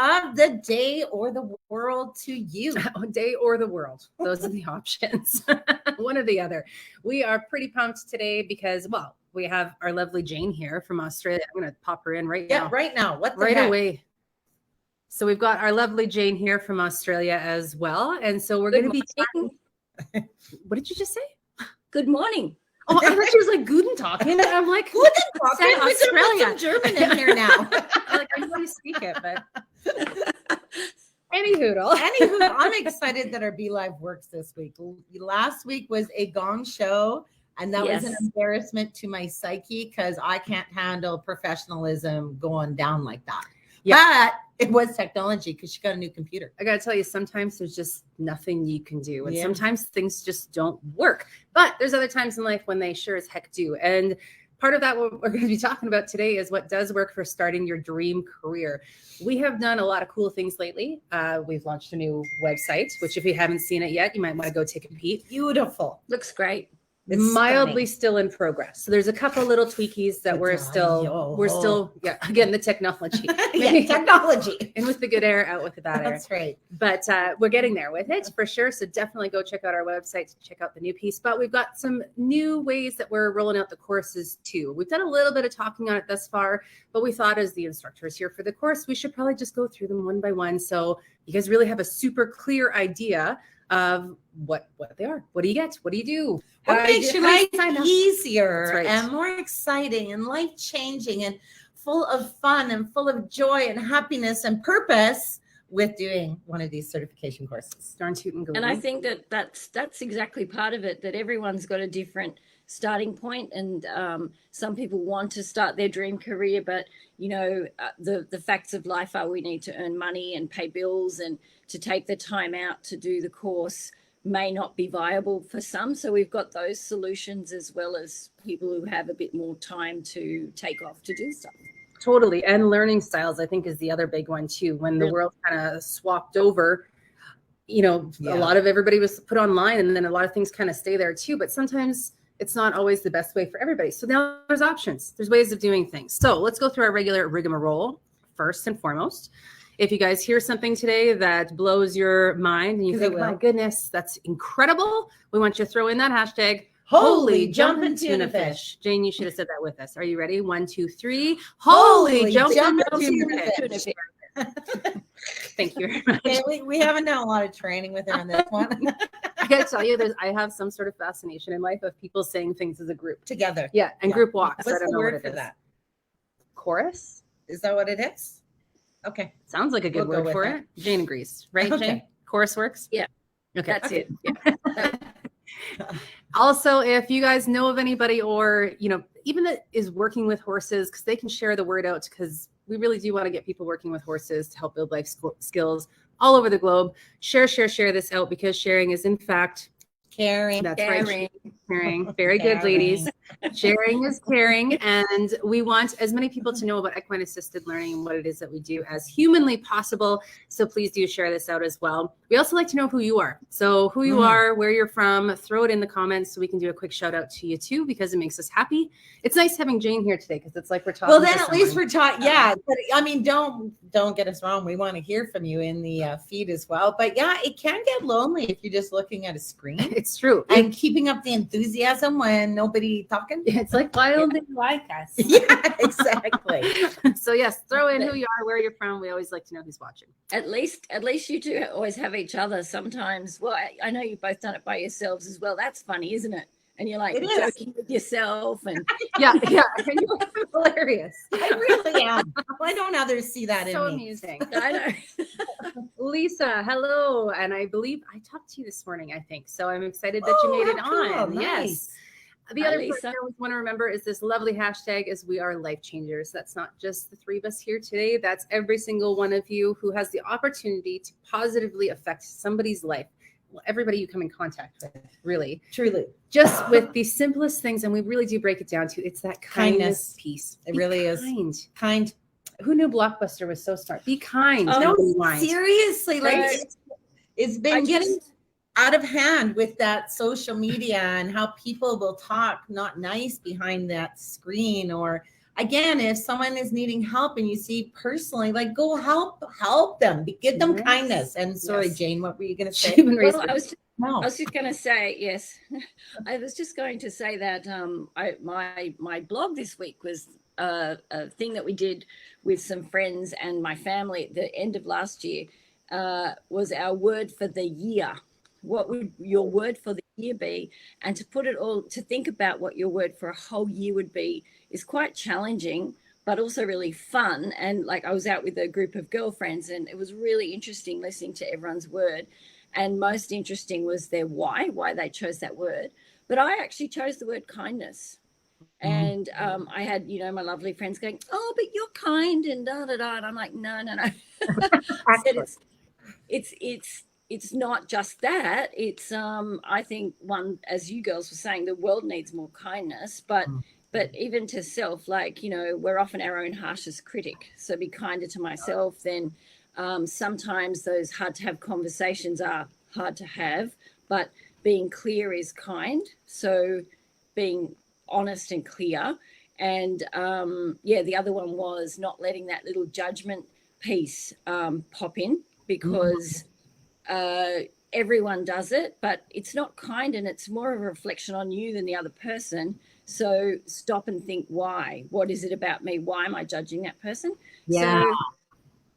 of the day or the world to you. Day or the world. Those are the options. One or the other. We are pretty pumped today because, well, we have our lovely Jane here from Australia. I'm going to pop her in right now. Yeah, right now. What the right heck? away. So we've got our lovely Jane here from Australia as well. And so we're going to be talking. What did you just say? Good morning. Oh, I thought she was like Guten Tag. And I'm like, Guten Tag. Say We're Australia. gonna put some German in here now. I'm like, I know how to speak it, but anywho, I'm excited that our Be Live works this week. Last week was a gong show, and that was an embarrassment to my psyche because I can't handle professionalism going down like that. Yeah. But it was technology because she got a new computer. I got to tell you, sometimes there's just nothing you can do. And sometimes things just don't work. But there's other times in life when they sure as heck do. And part of that, what we're going to be talking about today is what does work for starting your dream career. We have done a lot of cool things lately. We've launched a new website, which if you haven't seen it yet, you might want to go take a peek. Beautiful. Looks great. It's mildly still in progress. So there's a couple little tweakies that we're still, again, the technology. Technology. In with the good air, out with the bad air. That's right. But we're getting there with it for sure. So definitely go check out our website to check out the new piece. But we've got some new ways that we're rolling out the courses too. We've done a little bit of talking on it thus far, but we thought as the instructors here for the course, we should probably just go through them one by one. So you guys really have a super clear idea of what they are. What do you get? What do you do? What makes your life easier right. and more exciting and life-changing and full of fun and full of joy and happiness and purpose with doing one of these certification courses. Darn tootin' And I think that's exactly part of it, that everyone's got a different starting point, and some people want to start their dream career, but the facts of life are we need to earn money and pay bills, and to take the time out to do the course may not be viable for some. So we've got those solutions, as well as people who have a bit more time to take off to do stuff. Totally. And learning styles, I think, is the other big one too. When the world kind of swapped over, a lot of everybody was put online, and then a lot of things kind of stay there too. But sometimes it's not always the best way for everybody. So now there's options. There's ways of doing things. So let's go through our regular rigmarole first and foremost. If you guys hear something today that blows your mind and you think, my goodness, that's incredible, we want you to throw in that hashtag, Holy Jumpin' Tuna Fish. Jane, you should have said that with us. Are you ready? 1, 2, 3. Holy Jumpin' Tuna Fish. Thank you very much. Okay, we haven't done a lot of training with her on this one. I gotta tell you, I have some sort of fascination in life of people saying things as a group. Together. Yeah, and group walks. What's I don't the know word what it for is. that? Chorus? Is that what it is? Okay. Sounds like a good word for it. Jane agrees, right, Jane? Chorus works? Yeah. Okay. That's it. Yeah. Also, if you guys know of anybody or, even that is working with horses, because they can share the word out, because we really do want to get people working with horses to help build life skills all over the globe. Share this out, because sharing is in fact caring. That's right. Caring. Very good, ladies. Sharing is caring. And we want as many people to know about equine assisted learning and what it is that we do as humanly possible. So please do share this out as well. We also like to know who you are. So who you are, where you're from, throw it in the comments so we can do a quick shout out to you too, because it makes us happy. It's nice having Jane here today because it's like we're talking. Well, then at least we're talking. Yeah. But I mean, don't get us wrong. We want to hear from you in the feed as well. But yeah, it can get lonely if you're just looking at a screen. It's true. And keeping up the enthusiasm when nobody talking. It's like, why don't they like us? Yeah, exactly. So yes, throw in who you are, where you're from. We always like to know who's watching. At least you two always have each other sometimes. Well, I know you've both done it by yourselves as well. That's funny, isn't it? And you're like joking with yourself and yeah. And you're hilarious. I really am. Why don't others see that in me? So amusing. I know. Lisa, hello. And I believe I talked to you this morning, I think. So I'm excited that you made it on. Cool. Yes. Nice. The other thing I always want to remember is this lovely hashtag is we are life changers. That's not just the three of us here today. That's every single one of you who has the opportunity to positively affect somebody's life. Well, everybody you come in contact with, really. Truly. Just with the simplest things. And we really do break it down to it's that kindness piece. It really is. Kind. Who knew Blockbuster was so smart? Be kind. No, seriously. Like it's been getting out of hand with that social media and how people will talk not nice behind that screen, or again, if someone is needing help and you see personally, like go help them, give them kindness. And sorry, Jane, what were you going to say? Well, I was just going to say, yes, I was just going to say that my blog this week was a thing that we did with some friends and my family at the end of last year, was our word for the year. What would your word for the year be? And to put it all, to think about what your word for a whole year would be is quite challenging, but also really fun. And like, I was out with a group of girlfriends and it was really interesting listening to everyone's word. And most interesting was their why they chose that word. But I actually chose the word kindness. And I had, my lovely friends going, oh, but you're kind and da da da. And I'm like, no. I said it's not just that. It's I think, one, as you girls were saying, the world needs more kindness, but even to self, like, we're often our own harshest critic. So be kinder to myself. Then sometimes those hard to have conversations are hard to have, but being clear is kind. So being honest and clear. And the other one was not letting that little judgment piece pop in, because everyone does it, but it's not kind, and it's more of a reflection on you than the other person. So stop and think, why? What is it about me? Why am I judging that person? Yeah. So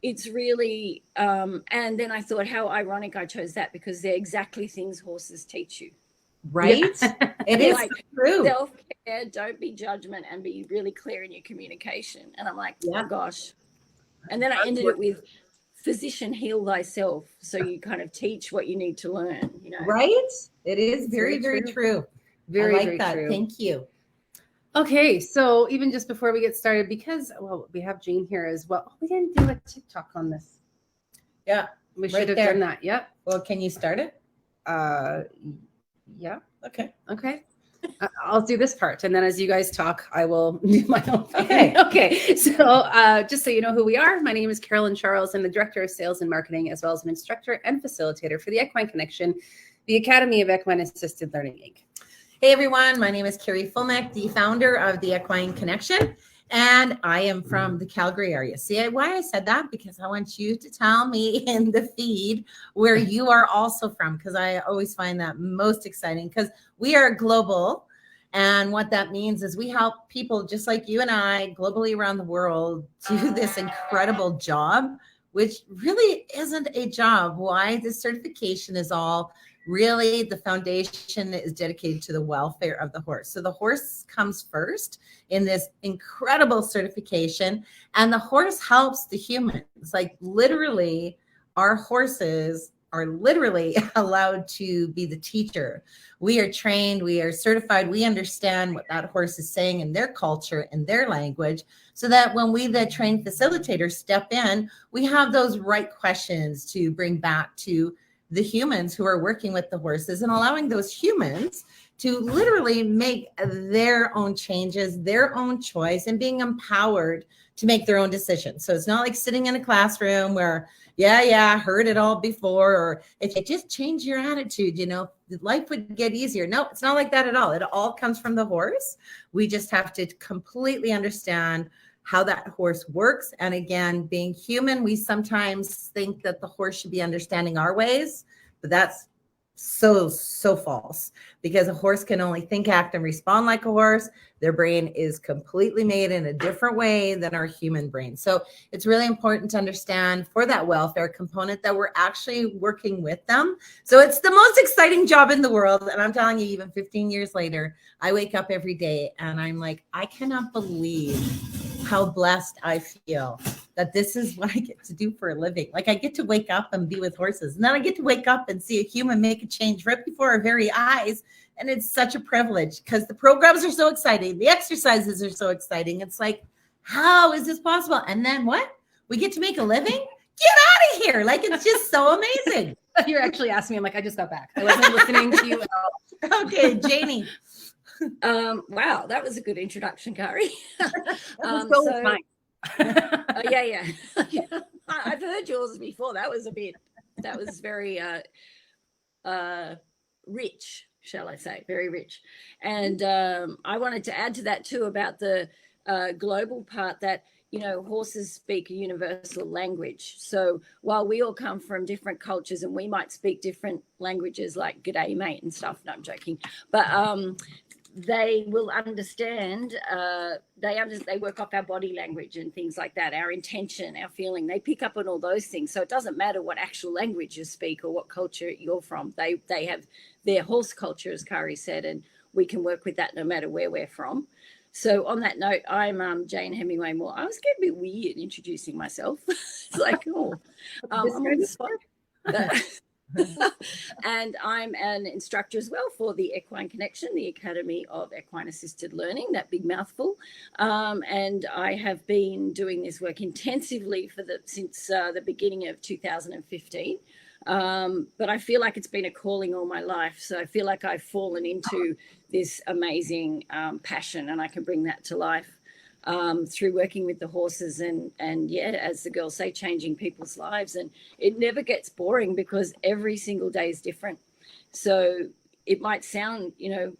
it's really, and then I thought how ironic I chose that, because they're exactly things horses teach you. Right? It is like true. Self-care, don't be judgment, and be really clear in your communication. And I'm like, oh gosh. And then I ended it with physician, heal thyself. So you kind of teach what you need to learn, Right? It is very, very true. Very, I like very that. true. Thank you. Okay, so even just before we get started, because we have Jane here as well. We didn't do a TikTok on this. Yeah, we should have done that. Yep. Well, can you start it? Yeah. Okay. I'll do this part, and then as you guys talk, I will do my own thing. Okay. Okay. So just so you know who we are, my name is Carolyn Charles. I'm the Director of Sales and Marketing, as well as an instructor and facilitator for the Equine Connection, the Academy of Equine Assisted Learning, Inc. Hey, everyone. My name is Carrie Fulmeck, the founder of the Equine Connection, and I am from the Calgary area. See why I said that? Because I want you to tell me in the feed where you are also from, because I always find that most exciting, because we are global. And what that means is we help people just like you and I globally around the world do this incredible job, which really isn't a job. Why? This certification is all really, the foundation is dedicated to the welfare of the horse. So the horse comes first in this incredible certification, and the horse helps the humans. Like literally, our horses are literally allowed to be the teacher. We are trained, we are certified, we understand what that horse is saying in their culture, in their language, so that when we, the trained facilitators, step in, we have those right questions to bring back to the humans who are working with the horses, and allowing those humans to literally make their own changes, their own choice, and being empowered to make their own decisions. So it's not like sitting in a classroom where, heard it all before, or if you just change your attitude, life would get easier. No, it's not like that at all. It all comes from the horse. We just have to completely understand how that horse works. And again, being human, we sometimes think that the horse should be understanding our ways, but that's so false, because a horse can only think, act, and respond like a horse. Their brain is completely made in a different way than our human brain. So it's really important to understand for that welfare component that we're actually working with them. So it's the most exciting job in the world. And I'm telling you, even 15 years later, I wake up every day and I'm like, I cannot believe how blessed I feel that this is what I get to do for a living. Like I get to wake up and be with horses, and then I get to wake up and see a human make a change right before our very eyes. And it's such a privilege, because the programs are so exciting. The exercises are so exciting. It's like, how is this possible? And then what? We get to make a living? Get out of here. Like, it's just so amazing. You're actually asking me. I'm like, I just got back. I wasn't listening to you at all. Okay, Janie. Wow, that was a good introduction, Kari. Fine. Yeah. I've heard yours before. That was very rich, shall I say, very rich. And I wanted to add to that too about the global part that, you know, horses speak a universal language. So while we all come from different cultures and we might speak different languages like "G'day, mate" and stuff, no, I'm joking, but they will understand. They work off our body language and things like that, our intention, our feeling. They pick up on all those things. So it doesn't matter what actual language you speak or what culture you're from. They have their horse culture, as Kari said, and we can work with that no matter where we're from. So on that note, I'm Jane Hemingway Moore. I was getting a bit weird introducing myself. It's like, I'm on the spot. And I'm an instructor as well for the Equine Connection, the Academy of Equine Assisted Learning, that big mouthful. And I have been doing this work intensively since the beginning of 2015. But I feel like it's been a calling all my life. So I feel like I've fallen into this amazing passion, and I can bring that to life through working with the horses and yeah, as the girls say, changing people's lives. And it never gets boring because every single day is different. So it might sound, you know,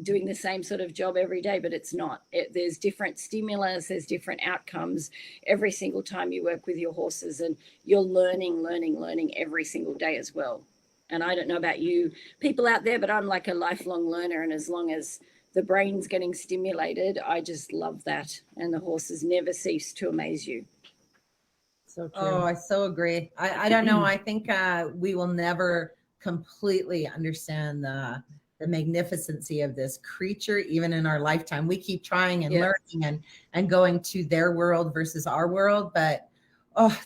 doing the same sort of job every day, but it's not. There's different stimulus, there's different outcomes every single time you work with your horses, and you're learning every single day as well. And I don't know about you people out there, but I'm like a lifelong learner, and as long as the brain's getting stimulated, I just love that. And the horses never cease to amaze you. So true. Oh, I so agree. I don't know. I think we will never completely understand the magnificency of this creature, even in our lifetime. We keep trying and learning and going to their world versus our world. But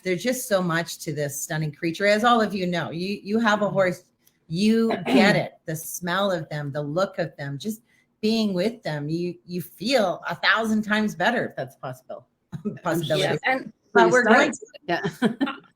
there's just so much to this stunning creature. As all of you know, you have a horse, you get it. The smell of them, the look of them, just being with them, you feel 1,000 times better, if that's possible. Possibility. Yeah. But we're going to. Yeah.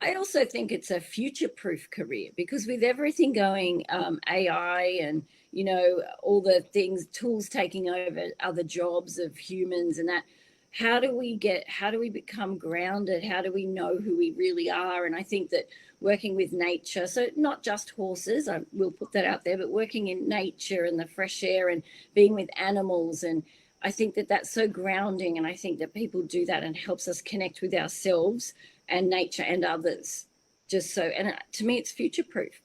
I also think it's a future-proof career, because with everything going AI and, you know, all the tools taking over other jobs of humans and that, how do we become grounded? How do we know who we really are? And I think that working with nature, so not just horses, I will put that out there, but working in nature and the fresh air and being with animals, and I think that that's so grounding, and I think that people do that and helps us connect with ourselves and nature and others. And to me, it's future-proof.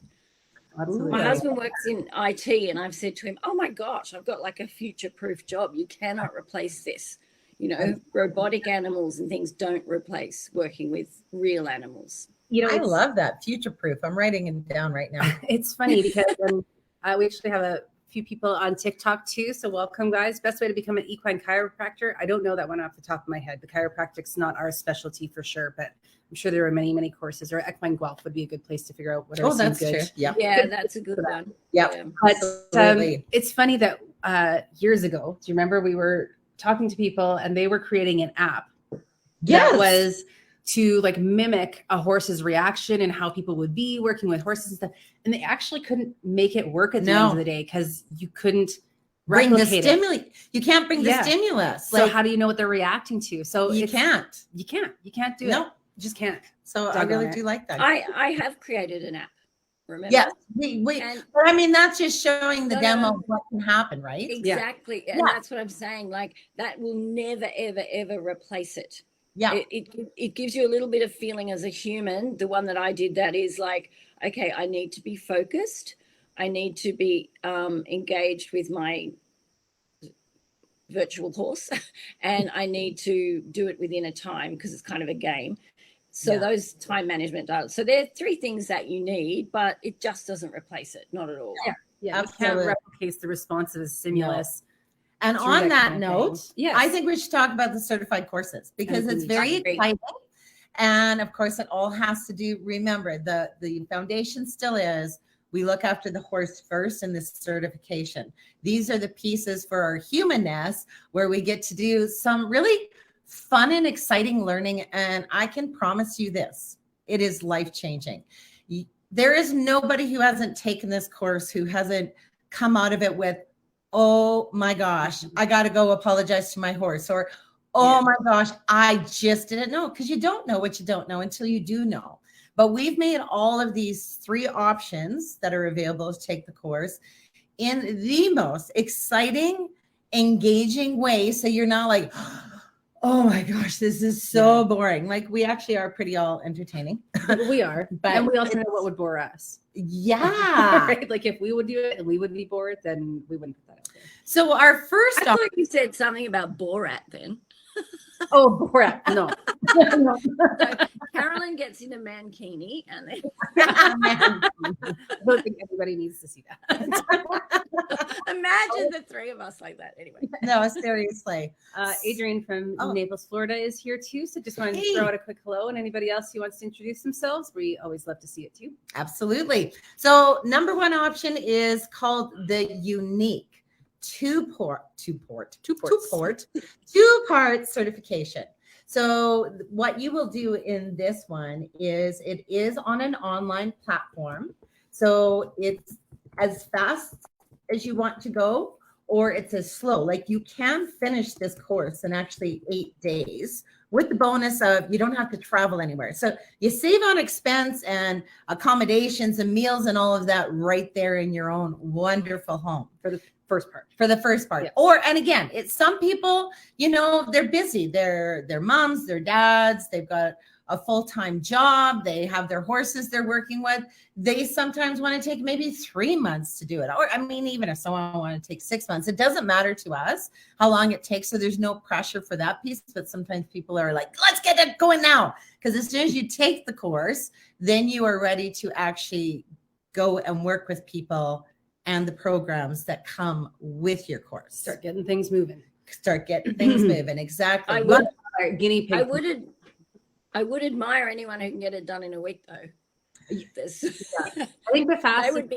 Absolutely. My husband works in IT, and I've said to him, oh my gosh, I've got like a future-proof job. You cannot replace this. You know, robotic animals and things don't replace working with real animals. You know, I love that, future-proof. I'm writing it down right now. It's funny because we actually have a few people on TikTok too. So welcome, guys. Best way to become an equine chiropractor. I don't know that one off the top of my head. The chiropractic's not our specialty for sure, but I'm sure there are many, many courses. Or Equine Guelph would be a good place to figure out what are some good. True. Yeah, that's a good one. Yeah. But it's funny that years ago, do you remember we were talking to people and they were creating an app that was to like mimic a horse's reaction and how people would be working with horses and stuff. And they actually couldn't make it work at the end of the day because you couldn't bring the stimulus. You can't bring the stimulus. So how do you know what they're reacting to? So you can't. You can't do it. No, you just can't. So I really do like that. I have created an app. Remember? Yes, but I mean, that's just showing the demo of what can happen, right? Exactly. And that's what I'm saying. Like, that will never, ever, ever replace it. Yeah. It gives you a little bit of feeling as a human. The one that I did, that is like, okay, I need to be focused. I need to be engaged with my virtual horse, and I need to do it within a time because it's kind of a game. So those time management dials. So there are 3 things that you need, but it just doesn't replace it. Not at all. Yeah. You can't replicate the response of a stimulus. No. And on that note, I think we should talk about the certified courses because it's very exciting. And of course, it all has to do, remember, the foundation still is, we look after the horse first in this certification. These are the pieces for our humanness where we get to do some really fun and exciting learning. And I can promise you this, it is life-changing. There is nobody who hasn't taken this course who hasn't come out of it with, oh my gosh, I got to go apologize to my horse, or, oh my gosh, I just didn't know, because you don't know what you don't know until you do know. But we've made all of these 3 options that are available to take the course in the most exciting, engaging way. So you're not like, Oh my gosh, this is so boring. Like we actually are pretty all entertaining. We are, and we also know what would bore us. Yeah. Right? Like if we would do it and we would be bored, then we wouldn't put that out there. So our first I thought you said something about Borat then. Oh, Borat. No. So Carolyn gets in a mankini and then I don't think everybody needs to see that. imagine the three of us like that. Anyway. No, seriously. Adrienne from Naples, Florida is here too. So just wanted to throw out a quick hello, and anybody else who wants to introduce themselves, we always love to see it too. Absolutely. So number one option is called the unique two-part certification. So what you will do in this one is it is on an online platform. So it's as fast as you want to go, or it's as slow. Like you can finish this course in actually 8 days with the bonus of you don't have to travel anywhere. So you save on expense and accommodations and meals and all of that right there in your own wonderful home for the first part. Yes. And again, it's some people, they're busy. They're moms, they're dads, they've got a full-time job, they have their horses they're working with. They sometimes want to take maybe 3 months to do it. Or even if someone want to take 6 months, it doesn't matter to us how long it takes. So there's no pressure for that piece. But sometimes people are like, let's get it going now. Because as soon as you take the course, then you are ready to actually go and work with people and the programs that come with your course. Start getting things moving. Exactly. I would admire anyone who can get it done in a week, though. I think the fastest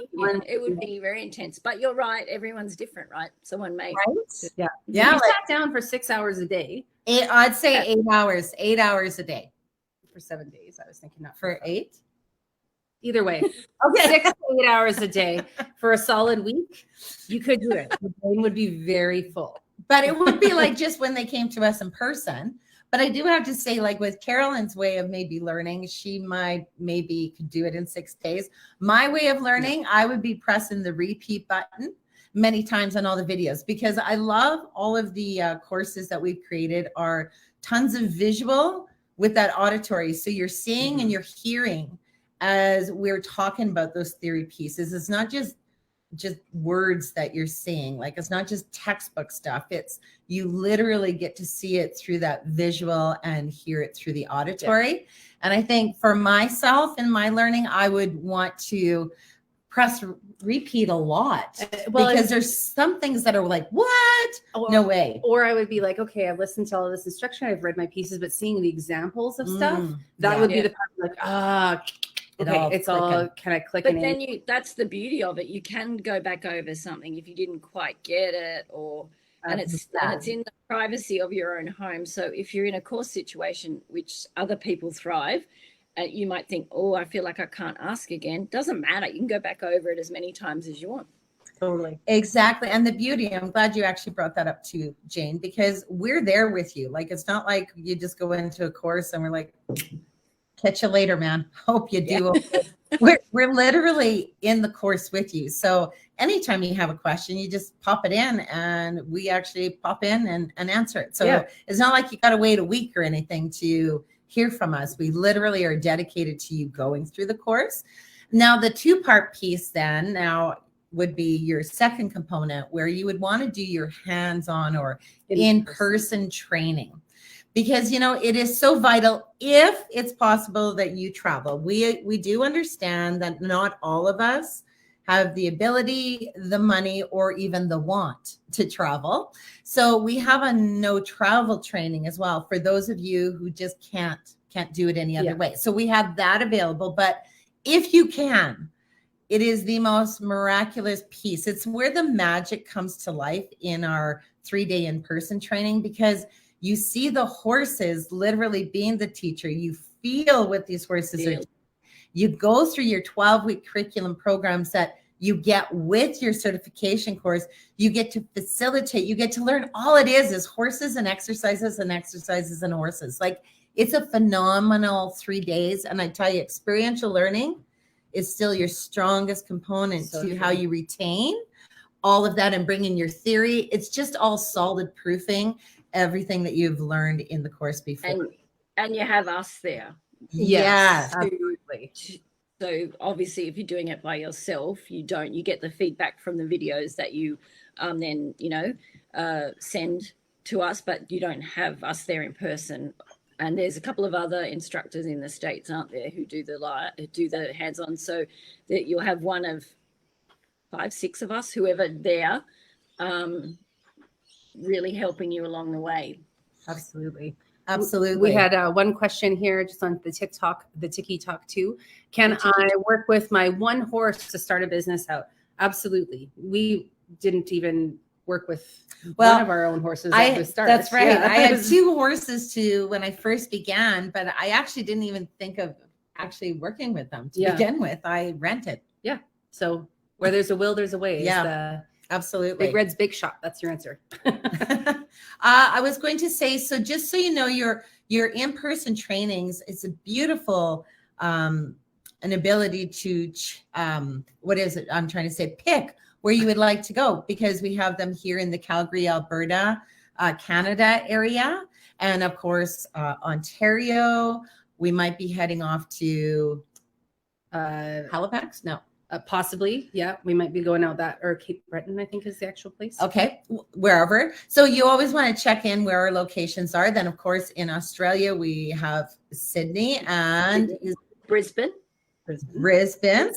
it would be very intense. But you're right, everyone's different, right? Someone may. Right? Yeah. You sat down for 6 hours a day. I'd say 8 hours. 8 hours a day. For 7 days. I was thinking not for 8. Either way, 6 to 8 hours a day for a solid week, you could do it. The brain would be very full. But it would be like just when they came to us in person. But I do have to say, like with Carolyn's way of maybe learning, she maybe could do it in 6 days. My way of learning, I would be pressing the repeat button many times on all the videos because I love all of the courses that we've created are tons of visual with that auditory. So you're seeing and you're hearing as we're talking about those theory pieces. It's not just words that you're seeing. Like it's not just textbook stuff. It's you literally get to see it through that visual and hear it through the auditory. Yeah. And I think for myself in my learning, I would want to press repeat a lot because there's some things that are like, what? No way. Or I would be like, okay, I've listened to all of this instruction. I've read my pieces, but seeing the examples of stuff, that would be the part like, it's all kind of clicking. But then that's the beauty of it. You can go back over something if you didn't quite get it, and it's in the privacy of your own home. So if you're in a course situation which other people thrive, you might think, oh, I feel like I can't ask again. Doesn't matter. You can go back over it as many times as you want. Totally. Exactly. And the beauty, I'm glad you actually brought that up too, Jane, because we're there with you. Like, it's not like you just go into a course and we're like, catch you later, man. Hope you do. Yeah. We're literally in the course with you. So anytime you have a question, you just pop it in and we actually pop in and answer it. So it's not like you got to wait a week or anything to hear from us. We literally are dedicated to you going through the course. Now, the 2-part piece then would be your second component where you would want to do your hands-on or in-person training. Because, it is so vital if it's possible that you travel. We do understand that not all of us have the ability, the money, or even the want to travel. So we have a no travel training as well for those of you who just can't do it any other way. So we have that available. But if you can, it is the most miraculous piece. It's where the magic comes to life in our 3-day in-person training, because you see the horses literally being the teacher. You feel what these horses are doing. You go through your 12-week curriculum programs that you get with your certification course. You get to facilitate. You get to learn. All it is horses and exercises and exercises and horses. Like, it's a phenomenal 3 days. And I tell you, experiential learning is still your strongest component to how you retain all of that and bring in your theory. It's just all solid proofing. everything that you've learned in the course before. And you have us there. Yes, absolutely. So obviously, if you're doing it by yourself, you get the feedback from the videos that you then send to us, but you don't have us there in person. And there's a couple of other instructors in the States, aren't there, who do the hands-on, so that you'll have one of 5, 6 of us, whoever there, really helping you along the way. Absolutely. Absolutely. We had one question here just on the Tiki Talk too. Can I work with my one horse to start a business out? Absolutely. We didn't even work with one of our own horses at the start. That's right. Yeah. I had 2 horses when I first began, but I actually didn't even think of actually working with them to begin with. I rented. Yeah. So where there's a will, there's a way. Yeah. Absolutely. Big Red's Big Shop. That's your answer. I was going to say, so just so you know, your in-person trainings, it's a beautiful an ability to what is it? I'm trying to say pick where you would like to go, because we have them here in the Calgary, Alberta, Canada area, and of course Ontario. We might be heading off to Halifax. No. Possibly, yeah. We might be going out or Cape Breton, I think is the actual place. Okay, wherever. So you always want to check in where our locations are. Then, of course, in Australia, we have Sydney and Brisbane. So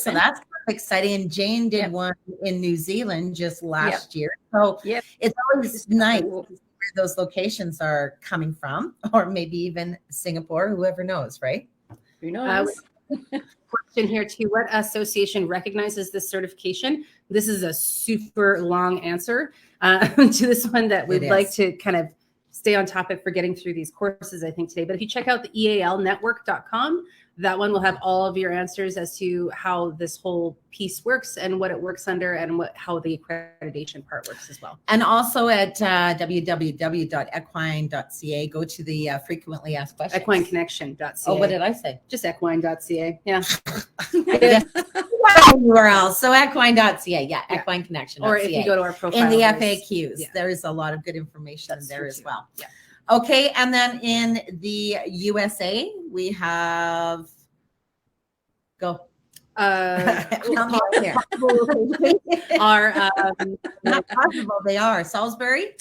that's exciting. And Jane did one in New Zealand just last year. So it's always nice where those locations are coming from, or maybe even Singapore, whoever knows, right? Who knows? Question here too. What association recognizes this certification? This is a super long answer to this one that we'd like to kind of stay on topic for getting through these courses, I think, today. But if you check out the ealnetwork.com, that one will have all of your answers as to how this whole piece works and what it works under, and how the accreditation part works as well. And also at www.equine.ca, go to the frequently asked questions. Equineconnection.ca. Oh, what did I say? Just equine.ca. Yeah. URL. So equine.ca. Yeah, Equine Connection. Or if you go to our profile in the FAQs, there is a lot of good information there as well. Yeah. Okay, and then in the USA, we have are not possible. They are Salisbury,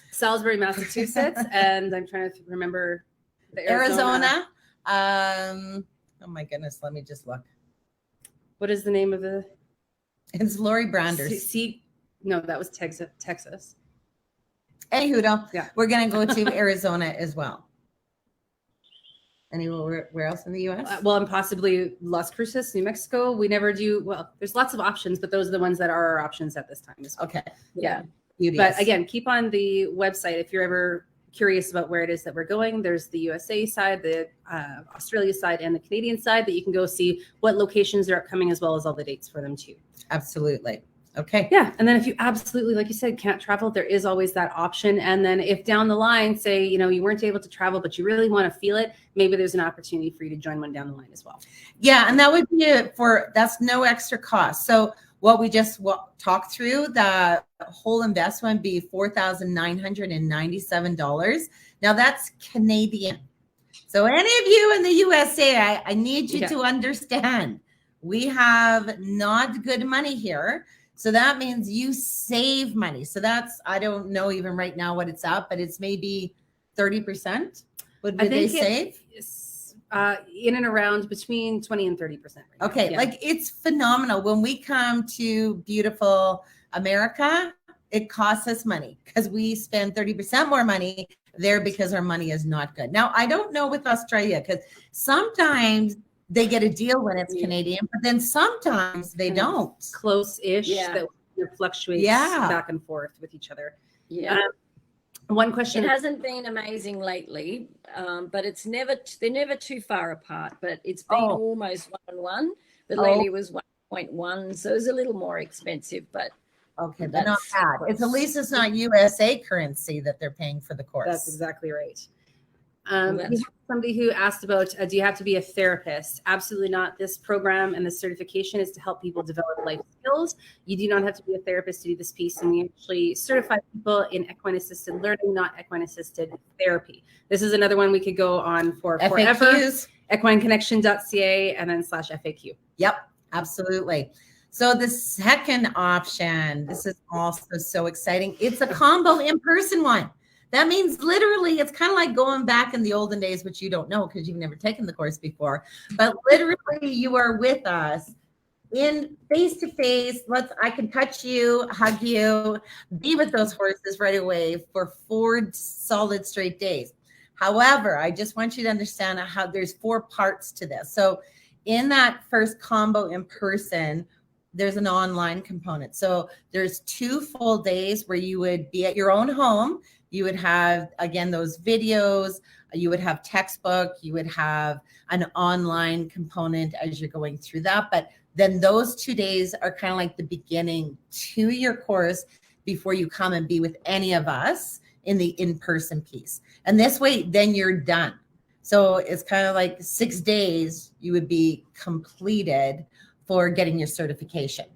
Massachusetts, and I'm trying to remember the Arizona. Oh my goodness, let me just look. What is the name of the? It's Lori Branders. No, that was Texas. Anywho, we're going to go to Arizona as well. Anywhere where else in the U.S.? Well, and possibly Las Cruces, New Mexico. We never do. Well, there's lots of options, but those are the ones that are our options at this time. Okay. Yeah. But again, keep on the website if you're ever curious about where it is that we're going. There's the USA side, the Australia side, and the Canadian side that you can go see what locations are upcoming, as well as all the dates for them too. Absolutely. Okay. Yeah. And then if you absolutely, like you said, can't travel, there is always that option. And then if down the line, say, you weren't able to travel, but you really want to feel it, maybe there's an opportunity for you to join one down the line as well. Yeah. And that would be that's no extra cost. So what we just talked through, the whole investment would be $4,997. Now that's Canadian. So any of you in the USA, I need you to understand, we have not good money here. So that means you save money. So that's, I don't know even right now what it's at, but it's maybe 30%. What did they save? In and around between 20 and 30%. Right okay. Like it's phenomenal. When we come to beautiful America, it costs us money because we spend 30% more money there because our money is not good. Now, I don't know with Australia, because sometimes they get a deal when it's Canadian, but then sometimes they don't. Close-ish that fluctuates back and forth with each other. Yeah. One question. It hasn't been amazing lately, but they're never too far apart, but it's been almost 1-1. But lately it was 1.1, so it's a little more expensive, but okay, but not bad. At least it's not USA currency that they're paying for the course. That's exactly right. We have somebody who asked about, do you have to be a therapist? Absolutely not. This program and the certification is to help people develop life skills. You do not have to be a therapist to do this piece. And we actually certify people in equine assisted learning, not equine assisted therapy. This is another one we could go on for forever. Equineconnection.ca and then /FAQ. Yep, absolutely. So the second option, this is also so exciting. It's a combo in-person one. That means literally it's kind of like going back in the olden days, which you don't know because you've never taken the course before. But literally you are with us in face-to-face. I can touch you, hug you, be with those horses right away for 4 solid straight days. However, I just want you to understand how there's 4 parts to this. So in that first combo in person, there's an online component. So there's 2 full days where you would be at your own home. You would have, again, those videos, you would have textbook, you would have an online component as you're going through that. But then those 2 days are kind of like the beginning to your course before you come and be with any of us in the in-person piece. And this way, then you're done. So it's kind of like 6 days you would be completed for getting your certification.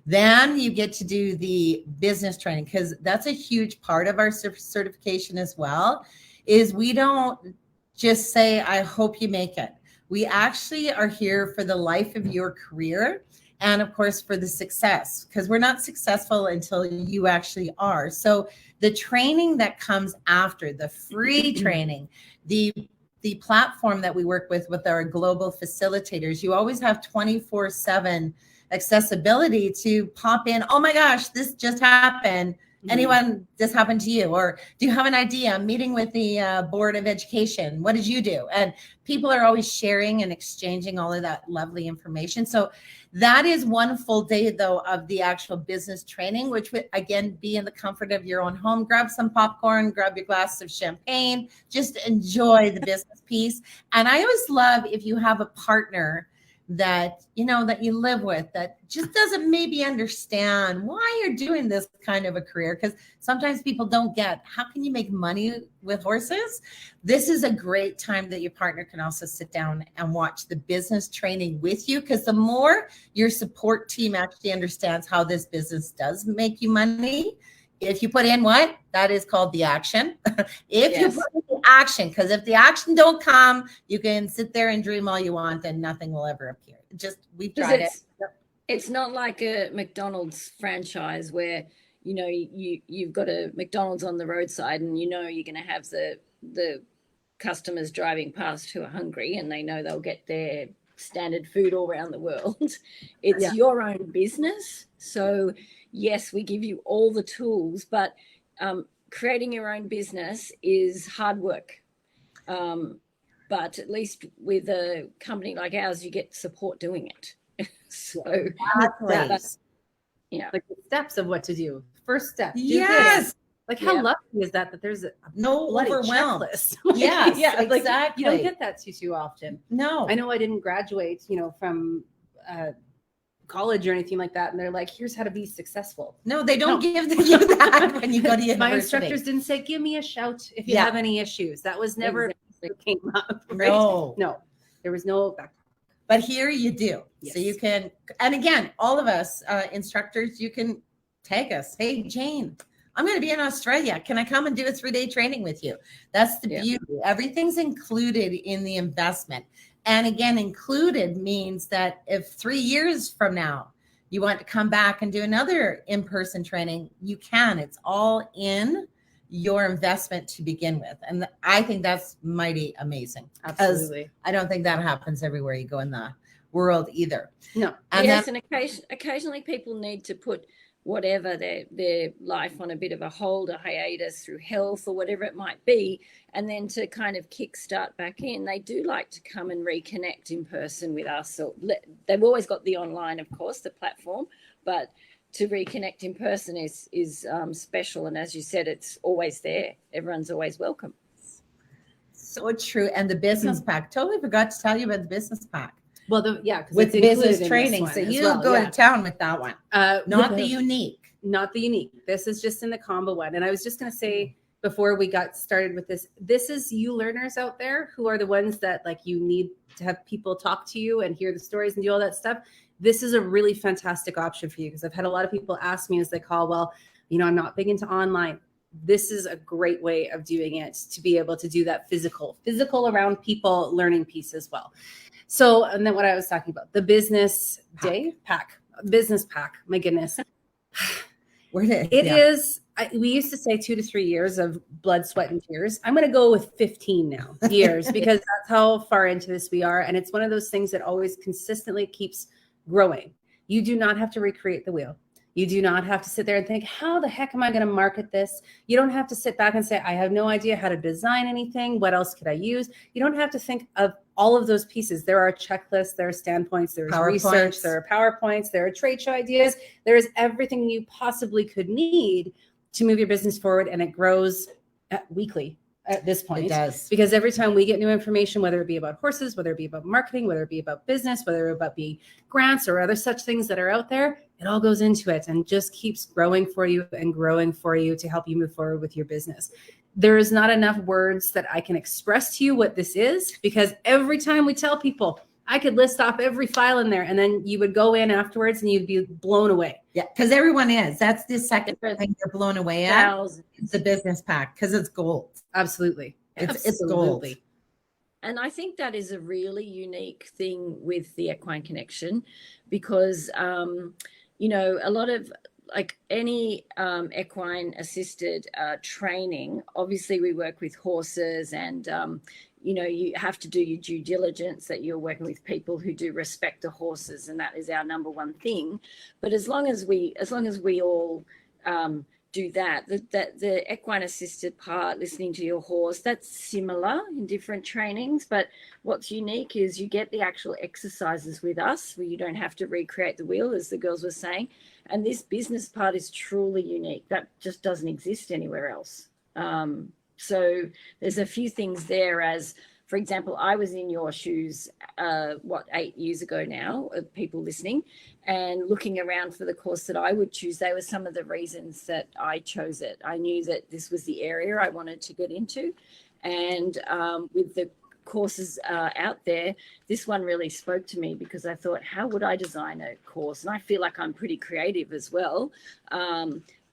Then you get to do the business training, because that's a huge part of our certification as well, is we don't just say, I hope you make it. We actually are here for the life of your career and, of course, for the success, because we're not successful until you actually are. So the training that comes after, the free training, the platform that we work with our global facilitators, you always have 24/7 accessibility to pop in. Oh my gosh, this just happened. Anyone, this happened to you? Or do you have an idea? I'm meeting with the Board of Education. What did you do? And people are always sharing and exchanging all of that lovely information. So that is 1 full day, though, of the actual business training, which would, again, be in the comfort of your own home. Grab some popcorn, grab your glass of champagne, just enjoy the business piece. And I always love if you have a partner that you live with that just doesn't maybe understand why you're doing this kind of a career, because sometimes people don't get, how can you make money with horses? This is a great time that your partner can also sit down and watch the business training with you, because the more your support team actually understands how this business does make you money, if you put in what? That is called the action. If you put in the action, because if the action don't come, you can sit there and dream all you want and nothing will ever appear. We've tried it. It's not like a McDonald's franchise where, you've got a McDonald's on the roadside and you're going to have the customers driving past who are hungry and they know they'll get their standard food all around the world. It's your own business. So yes, we give you all the tools, but creating your own business is hard work. But at least with a company like ours, you get support doing it. So that's like the steps of what to do. First step. Yes. Like how lucky is that there's no overwhelm. Yes, exactly. You don't get that too often. No. I know I didn't graduate, from college or anything like that, and they're like, here's how to be successful. No, they don't give you that when you go to university. My instructors didn't say, give me a shout if you have any issues. That was never came up. Right? No, there was no back. But here you do. Yes. So you can, and again, all of us instructors, you can tag us. Hey, Jane, I'm going to be in Australia. Can I come and do a 3-day training with you? That's the beauty. Everything's included in the investment. And again, included means that if 3 years from now you want to come back and do another in-person training, you can. It's all in your investment to begin with. And I think that's mighty amazing. Absolutely. I don't think that happens everywhere you go in the world either. No. And and occasionally people need to put whatever their life on a bit of a hold, a hiatus through health or whatever it might be, and then to kind of kickstart back in, they do like to come and reconnect in person with us. So they've always got the online, of course, the platform, but to reconnect in person is special. And as you said, it's always there. Everyone's always welcome. So true. And the business pack. Totally forgot to tell you about the business pack. Well, with business training. So you'll go to town with that one. Not the unique. Not the unique. This is just in the combo one. And I was just going to say, before we got started with this. This is you learners out there who are the ones that like you need to have people talk to you and hear the stories and do all that stuff. This is a really fantastic option for you, because I've had a lot of people ask me as they call, well, I'm not big into online. This is a great way of doing it, to be able to do that physical around people learning piece as well. So, and then what I was talking about, the business business pack, my goodness. We used to say 2 to 3 years of blood, sweat, and tears. I'm going to go with 15 now years, because that's how far into this we are. And it's one of those things that always consistently keeps growing. You do not have to recreate the wheel. You do not have to sit there and think, how the heck am I going to market this? You don't have to sit back and say, I have no idea how to design anything. What else could I use? You don't have to think of all of those pieces. There are checklists, there are standpoints, there is research, there are PowerPoints, there are trade show ideas. There is everything you possibly could need to move your business forward. And it grows weekly at this point. It does. Because every time we get new information, whether it be about horses, whether it be about marketing, whether it be about business, whether it about be grants or other such things that are out there, it all goes into it and just keeps growing for you and growing for you to help you move forward with your business. There is not enough words that I can express to you what this is, because every time we tell people, I could list off every file in there, and then you would go in afterwards and you'd be blown away. Yeah, because everyone is. That's the second thing you're blown away at. It's the business pack, because it's gold. Absolutely. It's gold. And I think that is a really unique thing with the Equine Connection, because, a lot of like any equine assisted training, obviously we work with horses, and you have to do your due diligence that you're working with people who do respect the horses, and that is our number one thing. But as long as we all do that, the equine assisted part, listening to your horse, that's similar in different trainings. But what's unique is you get the actual exercises with us, where you don't have to recreate the wheel, as the girls were saying. And this business part is truly unique. That just doesn't exist anywhere else. So there's a few things there, as, for example, I was in your shoes, 8 years ago now, of people listening and looking around for the course that I would choose. They were some of the reasons that I chose it. I knew that this was the area I wanted to get into. And with the courses out there, this one really spoke to me, because I thought, how would I design a course? And I feel like I'm pretty creative as well.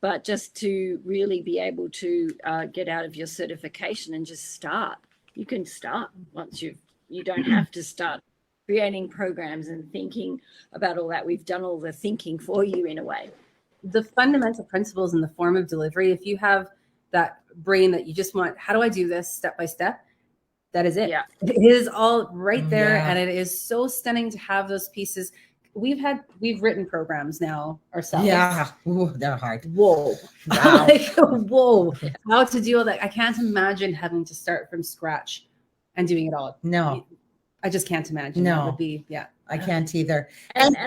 But just to really be able to get out of your certification and just start. You can start once you don't have to start creating programs and thinking about all that. We've done all the thinking for you in a way. The fundamental principles in the form of delivery, if you have that brain that you just want, how do I do this step by step? That is it. Yeah. It is all right there. Yeah. And it is so stunning to have those pieces. We've written programs now ourselves. Yeah. Ooh, they're hard. Whoa. Wow. Whoa. How to do all that. I can't imagine having to start from scratch and doing it all. No. I just can't imagine. No. That would be, I can't either. And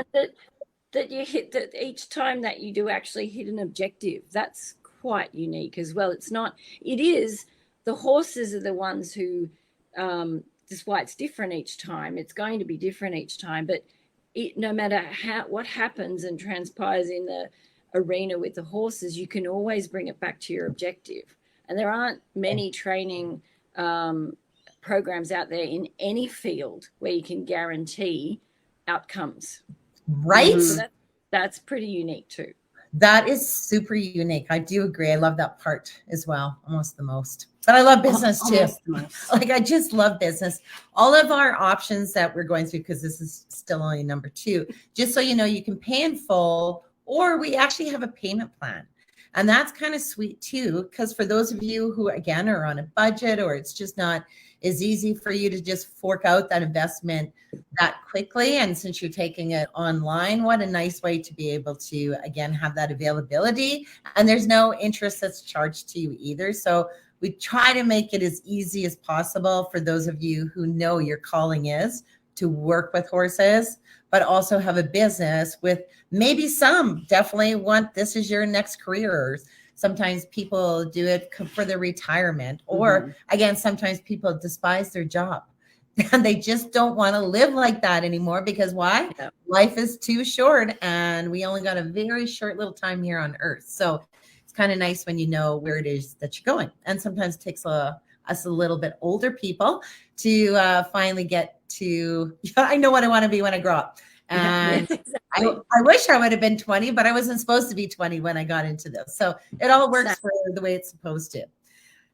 that you hit that each time that you do actually hit an objective, that's quite unique as well. It is, the horses are the ones who, that's why it's different each time. It's going to be different each time, but no matter what happens and transpires in the arena with the horses, you can always bring it back to your objective. And there aren't many training programs out there in any field where you can guarantee outcomes. Right? So that's pretty unique too. That is super unique. I do agree. I love that part as well, almost the most. But I love business too. Like, I just love business. All of our options that we're going through, because this is still only number 2, just so you know, you can pay in full, or we actually have a payment plan. And that's kind of sweet too, because for those of you who, again, are on a budget, or it's just not as easy for you to just fork out that investment that quickly. And since you're taking it online, what a nice way to be able to, again, have that availability. And there's no interest that's charged to you either. So we try to make it as easy as possible for those of you who know your calling is to work with horses, but also have a business with maybe some definitely want this is your next career. Sometimes people do it for their retirement, or again, sometimes people despise their job and they just don't want to live like that anymore, because why? Yeah. Life is too short and we only got a very short little time here on earth. So it's kind of nice when you know where it is that you're going. And sometimes it takes us a little bit older people to finally get to, I know what I want to be when I grow up. And exactly. I wish I would have been 20, but I wasn't supposed to be 20 when I got into this. So it all works for the way it's supposed to.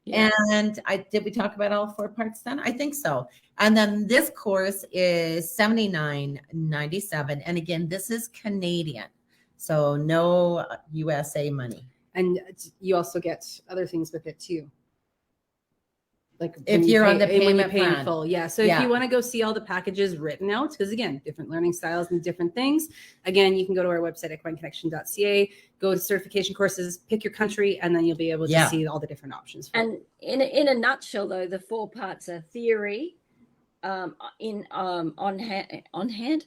Yeah. And did we talk about all 4 parts then? I think so. And then this course is $79.97. And again, this is Canadian. So no USA money. And you also get other things with it too. Like if you're on the payment plan. Full. Yeah. So if you want to go see all the packages written out, because again, different learning styles and different things, again, you can go to our website, equineconnection.ca, go to certification courses, pick your country, and then you'll be able to see all the different options. And in a nutshell, though, the 4 parts are theory, on hand,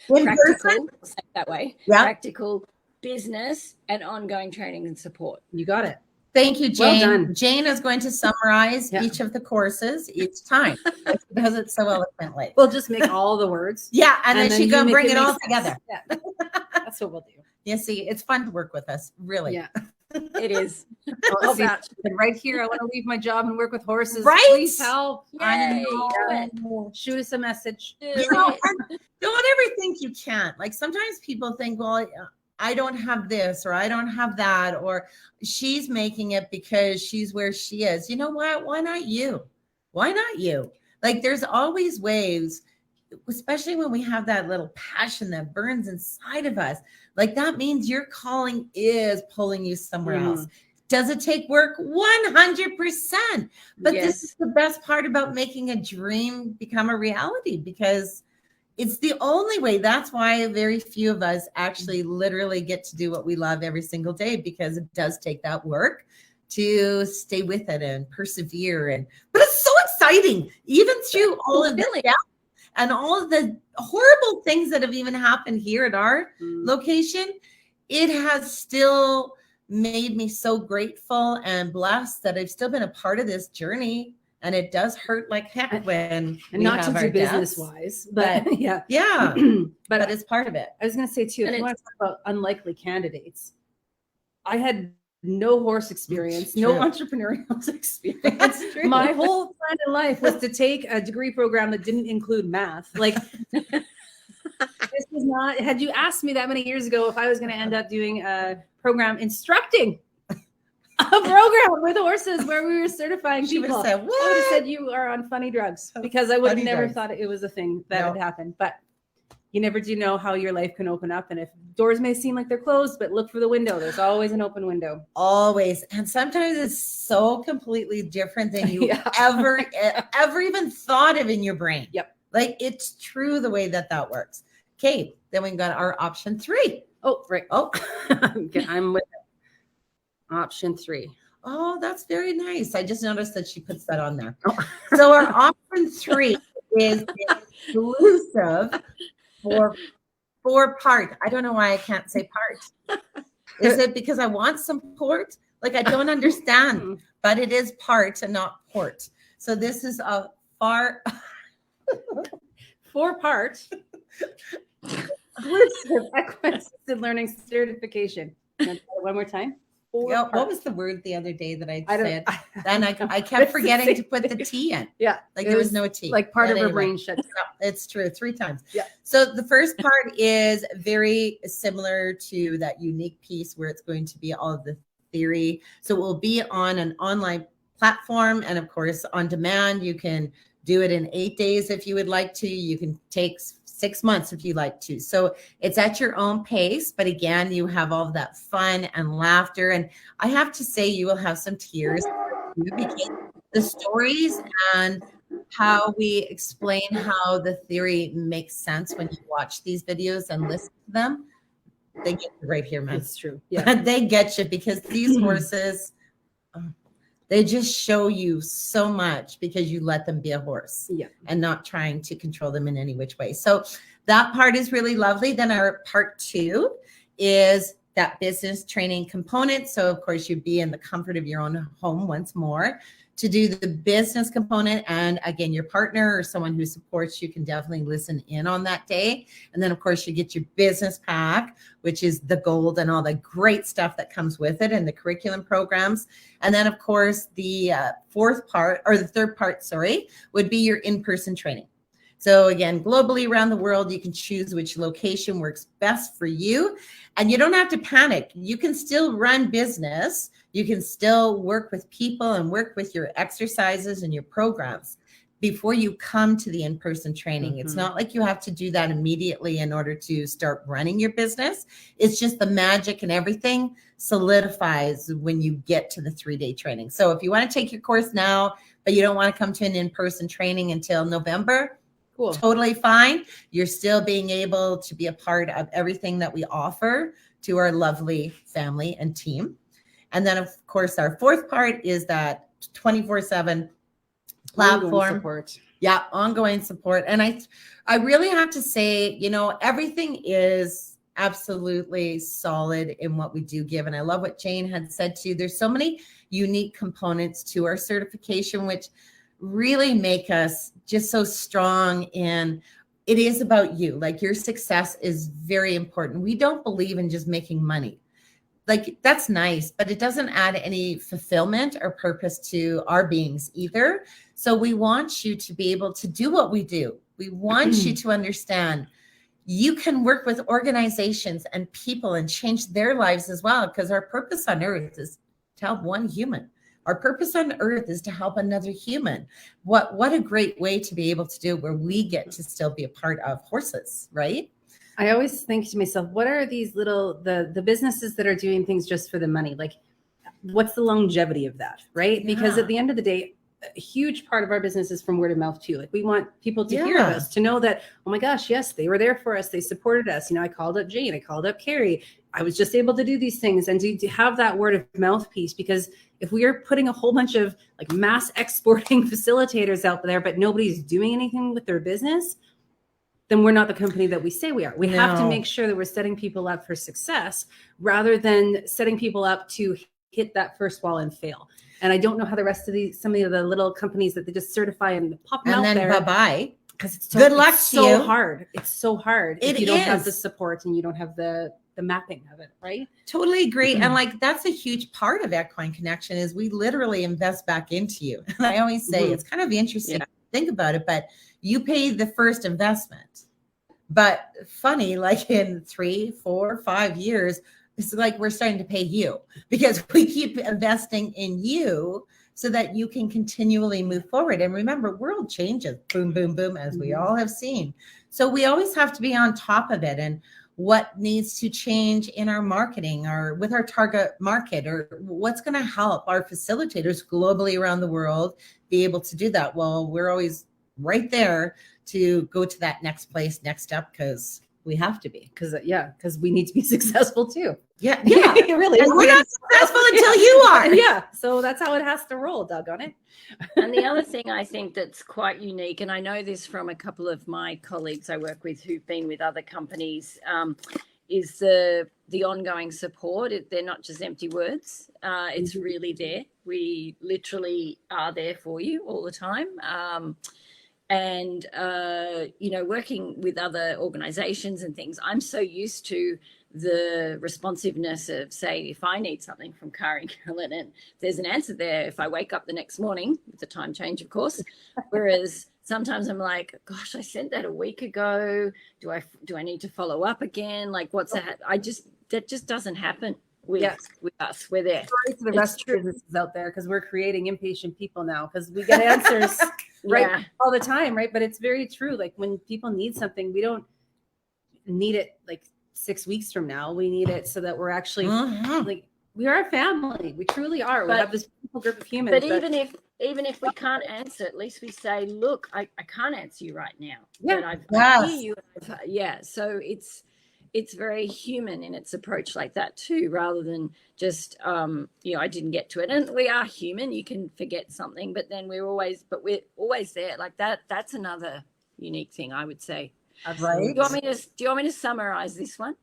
practical, say it that way, practical, business, and ongoing training and support. You got it. Thank you, Jane. Well done. Jane is going to summarize each of the courses each time because it's so eloquently. We'll just make all the words. Yeah, and then she go bring it all together. Yeah. That's what we'll do. You see, it's fun to work with us, really. Yeah, it is. Right here, I want to leave my job and work with horses. Right? Please help. Yay. Shoot us a message. You know, don't ever think you can't. Like sometimes people think, well, I don't have this or I don't have that, or she's making it because she's where she is. You know what? Why not you? Why not you? Like there's always ways, especially when we have that little passion that burns inside of us. Like that means your calling is pulling you somewhere else. Does it take work? 100%. But this is the best part about making a dream become a reality, because it's the only way. That's why very few of us actually literally get to do what we love every single day, because it does take that work to stay with it and persevere. But it's so exciting, even through all of this and all of the horrible things that have even happened here at our location. It has still made me so grateful and blessed that I've still been a part of this journey. And it does hurt like heck when and not to do business wise, but but it's part of it. I was going to say too, if you want to talk about unlikely candidates, I had no horse experience, no entrepreneurial experience. My whole plan in life was to take a degree program that didn't include math. Like this was not, had you asked me that many years ago if I was going to end up doing a program instructing a program with horses where we were certifying people, I would have said you are on funny drugs, because I would have never thought it was a thing that would happen. But you never do know how your life can open up. And if doors may seem like they're closed, but look for the window. There's always an open window. Always. And sometimes it's so completely different than you ever even thought of in your brain. Yep. Like it's true the way that works. Okay. Then we got our option 3. Oh, right. Oh, okay, I'm with it. Option 3. Oh, that's very nice. I just noticed that she puts that on there. So our option 3 is exclusive for 4 part. I don't know why I can't say part. Is it because I want some port? Like I don't understand, but it is part and not port. So this is a 4-part exclusive Equine Assisted Learning certification. One more time. What was the word the other day that I said? Then I kept forgetting to put the T in. Yeah. Like there was no T. Like part of her brain shut down. It's true. 3 times. Yeah. So the first part is very similar to that unique piece where it's going to be all of the theory. So it will be on an online platform. And of course, on demand, you can do it in 8 days if you would like to. You can take 6 months if you like to. So it's at your own pace. But again, you have all of that fun and laughter. And I have to say, you will have some tears because the stories and how we explain how the theory makes sense when you watch these videos and listen to them, they get you right here, man. It's true. Yeah. They get you because these horses, they just show you so much because you let them be a horse and not trying to control them in any which way. So that part is really lovely. Then our part 2 is that business training component. So of course you'd be in the comfort of your own home once more to do the business component. And again, your partner or someone who supports you can definitely listen in on that day. And then of course you get your business pack, which is the gold and all the great stuff that comes with it and the curriculum programs. And then of course the third part, would be your in-person training. So again, globally around the world, you can choose which location works best for you. And you don't have to panic. You can still run business. You can still work with people and work with your exercises and your programs before you come to the in-person training. It's not like you have to do that immediately in order to start running your business. It's just the magic and everything solidifies when you get to the 3-day training. So if you want to take your course now, but you don't want to come to an in-person training until November, cool. Totally fine. You're still being able to be a part of everything that we offer to our lovely family and team. And then, of course, our fourth part is that 24/7 platform. Ongoing support. Yeah, ongoing support. And I really have to say, everything is absolutely solid in what we do give. And I love what Jane had said too. There's so many unique components to our certification, which really make us just so strong. And it is about you. Like, your success is very important. We don't believe in just making money. Like, that's nice, but it doesn't add any fulfillment or purpose to our beings either. So we want you to be able to do what we do. We want you to understand you can work with organizations and people and change their lives as well, because our purpose on earth is to help one human. Our purpose on earth is to help another human. What a great way to be able to do where we get to still be a part of horses, right? I always think to myself, what are these little, the businesses that are doing things just for the money? Like, what's the longevity of that, right? Because at the end of the day, a huge part of our business is from word of mouth too. Like, we want people to hear of us, to know that, oh my gosh, yes, they were there for us. They supported us. I called up Jane, I called up Carrie. I was just able to do these things, and to have that word of mouth piece. Because if we are putting a whole bunch of like mass exporting facilitators out there, but nobody's doing anything with their business, then we're not the company that we say we are. We have to make sure that we're setting people up for success rather than setting people up to hit that first wall and fail. And I don't know how the rest of some of the little companies that they just certify and pop them out there. And then bye-bye. Because it's good luck to you. Hard. It's so hard if you don't have the support and you don't have the mapping of it, right? Totally agree. And like, that's a huge part of Equine Connection is we literally invest back into you. And I always say it's kind of interesting to think about it, but you pay the first investment. But funny, like in 3, 4, 5 years, it's like we're starting to pay you because we keep investing in you so that you can continually move forward. And remember, world changes, boom, boom, boom, as we all have seen. So we always have to be on top of it. And what needs to change in our marketing or with our target market, or what's going to help our facilitators globally around the world be able to do that? Well, we're always right there to go to that next place, next step, because we have to be. Because we need to be successful too. Yeah, really. And we're not successful until you are. Yeah, so that's how it has to roll, doggone it. And the other thing I think that's quite unique, and I know this from a couple of my colleagues I work with who've been with other companies, is the ongoing support. They're not just empty words. It's really there. We literally are there for you all the time. And working with other organizations and things, I'm so used to the responsiveness of, say, if I need something from Kari and Carolyn, and there's an answer there if I wake up the next morning with the time change, of course. Whereas sometimes I'm like, gosh, I sent that a week ago. Do I need to follow up again? Like, what's that? That just doesn't happen with us. We're there. Sorry to the rest of businesses out there, because we're creating impatient people now because we get answers all the time, right? But it's very true. Like, when people need something, we don't need it like 6 weeks from now. We need it so that we're actually like, we are a family. We truly are. We have this beautiful group of humans. But even if we can't answer, at least we say, look, I can't answer you right now. Yeah. But I hear you. So it's very human in its approach like that too, rather than just, I didn't get to it. And we are human. You can forget something, but then we're always there like that. That's another unique thing, I would say. Absolutely. Right. Do you want me to summarize this one?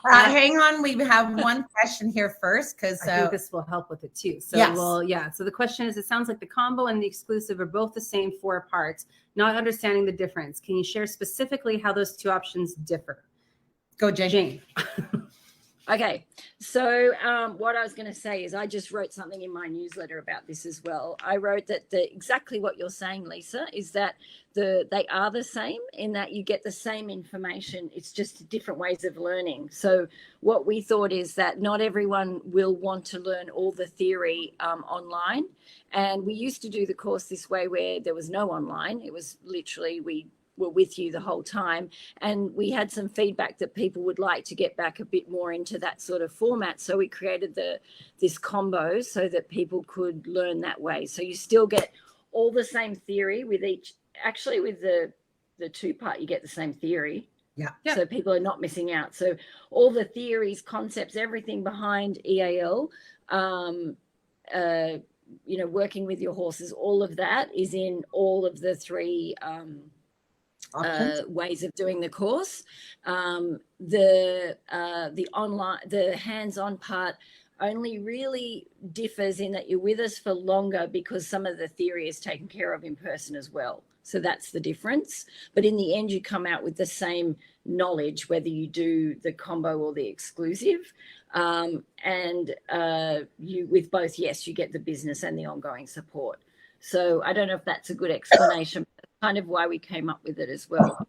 Hang on, we have one question here first, because I think this will help with it too. So yes. So the question is, it sounds like the combo and the exclusive are both the same 4 parts, not understanding the difference. Can you share specifically how those 2 options differ? Go, Jane. Okay, so what I was going to say is I just wrote something in my newsletter about this as well. I wrote that exactly what you're saying, Lisa, is that they are the same in that you get the same information. It's just different ways of learning. So what we thought is that not everyone will want to learn all the theory online. And we used to do the course this way where there was no online. It was literally we were with you the whole time, and we had some feedback that people would like to get back a bit more into that sort of format, so we created this combo so that people could learn that way. So you still get all the same theory with each, actually with the 2-part you get the same theory, so people are not missing out. So all the theories, concepts, everything behind EAL, working with your horses, all of that is in all of the 3 ways of doing the course. The online, the hands-on part only really differs in that you're with us for longer because some of the theory is taken care of in person as well. So that's the difference. But in the end, you come out with the same knowledge, whether you do the combo or the exclusive. You with both, yes, you get the business and the ongoing support. So I don't know if that's a good explanation. Kind of why we came up with it as well.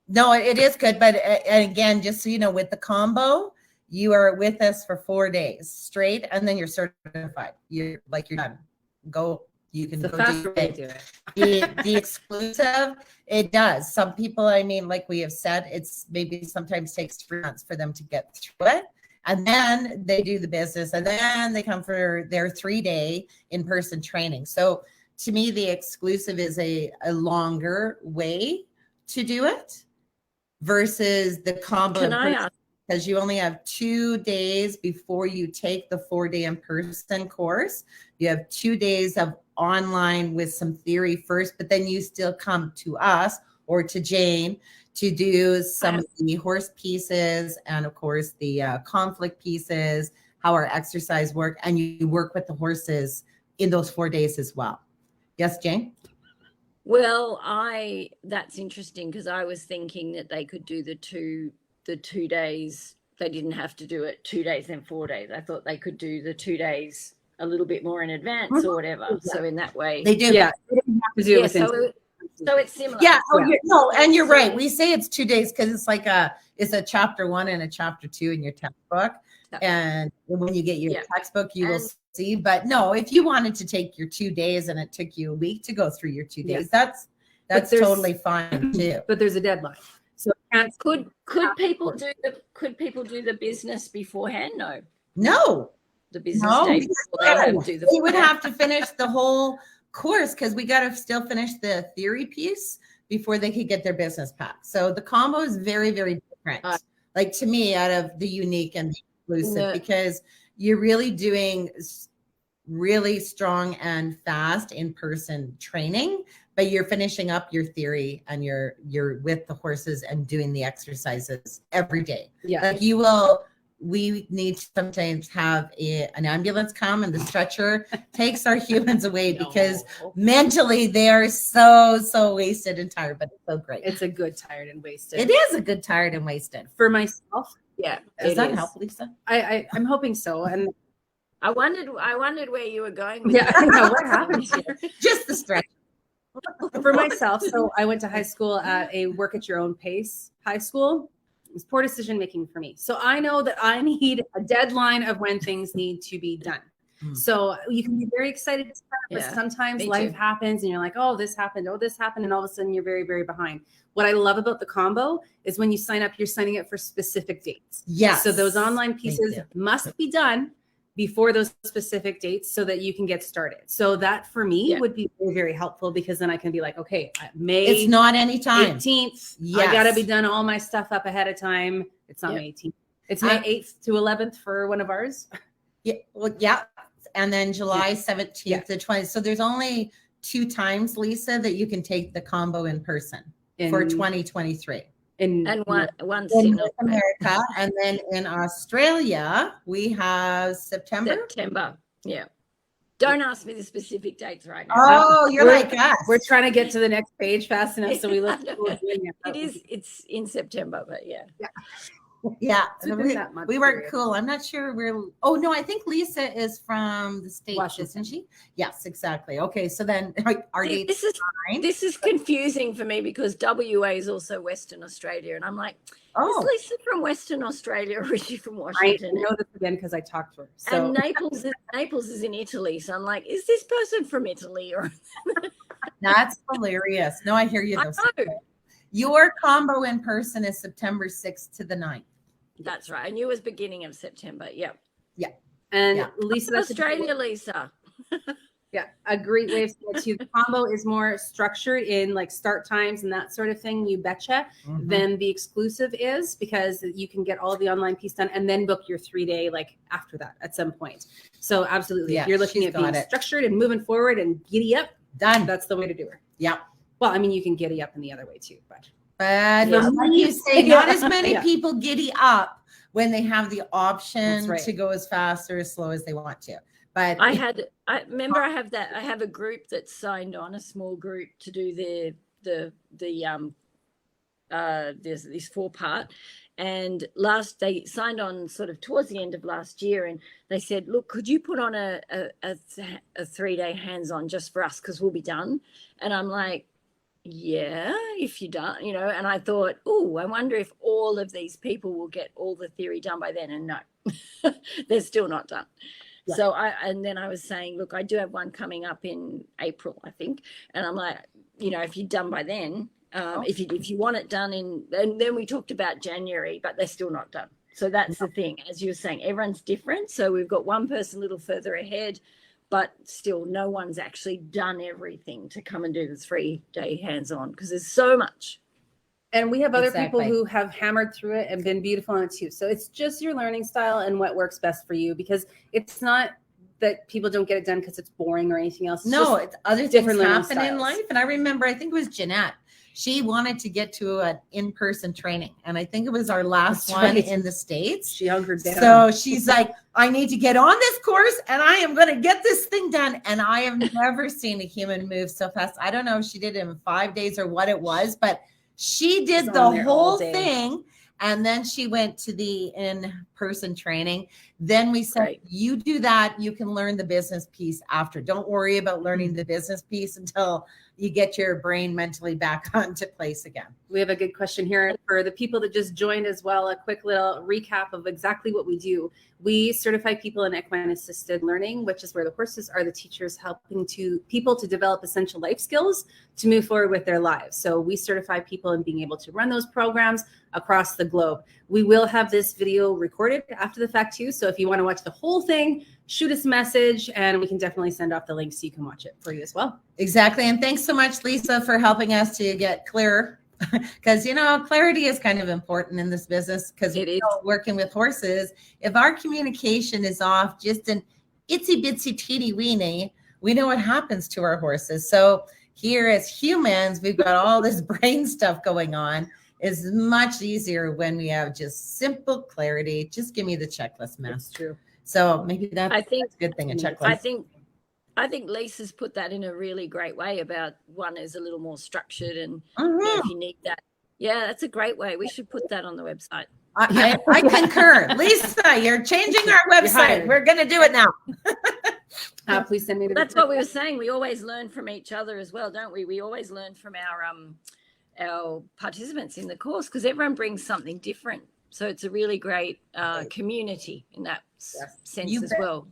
No, it is good. But again, just so you know, with the combo, you are with us for 4 days straight, and then you're certified. You're done. Go. You can go do it. The exclusive, it does. Some people, I mean, like we have said, it's maybe sometimes takes 3 months for them to get through it. And then they do the business, and then they come for their 3-day in-person training. So to me, the exclusive is a longer way to do it versus the combo. Can I ask? Because you only have 2 days before you take the 4-day in-person course. You have 2 days of online with some theory first, but then you still come to us or to Jane to do some of the horse pieces and, of course, the conflict pieces, how our exercise work, and you work with the horses in those 4 days as well. Yes, Jane? Well, that's interesting because I was thinking that they could do the 2 days. They didn't have to do it 2 days and 4 days. I thought they could do the 2 days a little bit more in advance or whatever. Yeah. So in that way, they do. Yeah, they didn't have to do it. So it's similar. Yeah. No, and you're right. We say it's 2 days because it's like it's a chapter 1 and a chapter 2 in your textbook. And when you get your textbook, you will see. But no, if you wanted to take your 2 days and it took you a week to go through your 2 days, that's totally fine too. But there's a deadline. So could people do the business beforehand? No. The business day before they have to do the. They would have to finish the whole course because we got to still finish the theory piece before they could get their business pack. So the combo is very, very different. Like to me, out of the unique and the exclusive, because you're really doing really strong and fast in-person training, but you're finishing up your theory and you're with the horses and doing the exercises every day. Yeah. Like we need to sometimes have an ambulance come and the stretcher takes our humans away because mentally they are so wasted and tired, but it's so great. It's a good tired and wasted. It is a good tired and wasted. For myself. Yeah. Does that help, Lisa? I'm hoping so. And I wondered where you were going with I know what happened here. Just the stretch. For myself, so I went to high school at a work at your own pace high school. It was poor decision making for me. So I know that I need a deadline of when things need to be done. So you can be very excited to start, but sometimes life happens and you're like, oh, this happened, and all of a sudden you're very, very behind. What I love about the combo is when you sign up, you're signing up for specific dates. Yes. So those online pieces must be done before those specific dates so that you can get started. So that for me would be very, very helpful because then I can be like, okay, May. It's not any time. 18th. Yes. I got to be done all my stuff up ahead of time. It's not May 18th. It's May 8th to 11th for one of ours. Yeah. Well, yeah. And then July 17th to 20th. So there's only 2 times, Lisa, that you can take the combo in person for 2023. And once in in North America. And then in Australia, we have September. Yeah. Don't ask me the specific dates right now. Oh, you're like us. We're trying to get to the next page fast enough, so we look. It's in September, but yeah. Yeah, that month we were period. cool. I'm not sure where. Oh no, I think Lisa is from the States, Washington. isn't she? Yes, exactly. Okay, so then our See, dates fine. this is confusing for me because WA is also Western Australia, and I'm like, is Lisa from Western Australia or is she from Washington? I know this again because I talked to her. So. And Naples is in Italy, so I'm like, is this person from Italy or? That's hilarious. No, I hear you. Your combo in person is September 6th to the 9th. That's right. And you was beginning of September. Yep. Yeah. And Lisa, that's Australia, Lisa. Yeah, a great way of saying it too. The combo is more structured in like start times and that sort of thing, you betcha, than the exclusive is, because you can get all the online piece done and then book your 3-day like after that at some point. So absolutely, if you're looking at being structured and moving forward and giddy up, done. That's the way to do it. Yeah. Well, I mean, you can giddy up in the other way too, but like you say, not as many people giddy up when they have the option to go as fast or as slow as they want to. But I have a group that signed on, a small group, to do this 4-part. And they signed on sort of towards the end of last year, and they said, look, could you put on a 3-day hands-on just for us, because we'll be done. And I'm like, yeah, if you're done, and I thought, oh, I wonder if all of these people will get all the theory done by then. And no, they're still not done. Yeah. So then I was saying, look, I do have one coming up in April, I think. And I'm like, if you're done by then, if you want it done and then we talked about January, but they're still not done. So that's the thing, as you were saying, everyone's different. So we've got one person a little further ahead, but still no one's actually done everything to come and do the 3-day hands-on, because there's so much. And we have other people who have hammered through it and been beautiful on it too. So it's just your learning style and what works best for you, because it's not that people don't get it done because it's boring or anything else. It's other things happen in life. And I remember, I think it was Jeanette. She wanted to get to an in-person training. And I think it was our last one in the States. She hunkered down. So she's like, I need to get on this course and I am going to get this thing done. And I have never seen a human move so fast. I don't know if she did it in 5 days or what it was, but she did the whole thing. And then she went to the in-person training. Then we said, you do that. You can learn the business piece after. Don't worry about learning the business piece until you get your brain mentally back onto place again. We have a good question here for the people that just joined as well. A quick little recap of exactly what we do. We certify people in equine assisted learning, which is where the horses are the teachers, helping people to develop essential life skills to move forward with their lives. So we certify people in being able to run those programs across the globe. We will have this video recorded after the fact too. So if you want to watch the whole thing, shoot us a message and we can definitely send off the link so you can watch it for you as well. Exactly. And thanks so much, Lisa, for helping us to get clearer. Because, clarity is kind of important in this business, because working with horses, if our communication is off just an itsy bitsy teeny weeny, we know what happens to our horses. So here as humans, we've got all this brain stuff going on. It's much easier when we have just simple clarity. Just give me the checklist, man. That's true. So maybe that's a good thing, a checklist. I think Lisa's put that in a really great way about one is a little more structured and if you need that. Yeah, that's a great way. We should put that on the website. I concur. Lisa, you're changing our website. We're going to do it now. Please send me the That's what we were saying. We always learn from each other as well, don't we? We always learn from our participants in the course, because everyone brings something different. So it's a really great community in that sense as well.